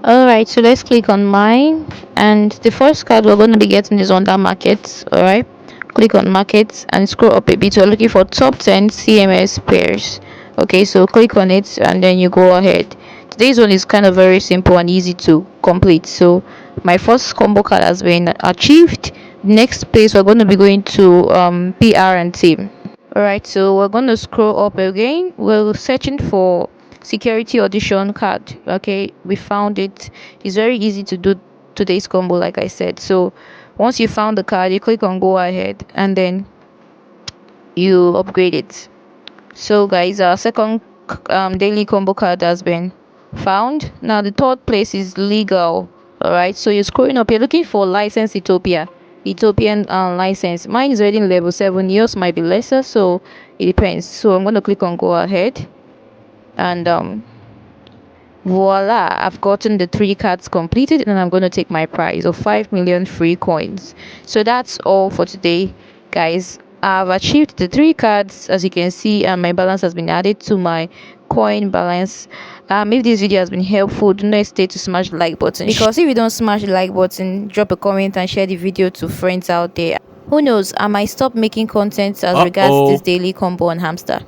Alright, so let's click on mine, and the first card we're going to be getting is under markets. Alright, click on markets and scroll up a bit. We're looking for top 10 CMS pairs. Okay, so click on it and then you go ahead. Today's one is kind of very simple and easy to complete. So my first combo card has been achieved. Next place we're going to be going to PR and team. Alright, so we're going to scroll up again. We're searching for security audition card. Okay, we found it. It's very easy to do today's combo, like I said. So once you found the card, you click on go ahead and then you upgrade it. So guys, our second daily combo card has been found. Now the third place is legal. All right, so you're scrolling up, you're looking for license Ethiopian license. Mine is already in level 7. Yours might be lesser, so it depends. So I'm going to click on go ahead, and voila, I've gotten the 3 cards completed, and I'm going to take my prize of 5 million free coins. So that's all for today, guys. I've achieved the 3 cards, as you can see, and my balance has been added to my coin balance. If this video has been helpful, do not hesitate to smash the like button, because if you don't smash the like button, drop a comment and share the video to friends out there. Who knows, I might stop making content as regards this daily combo on Hamster.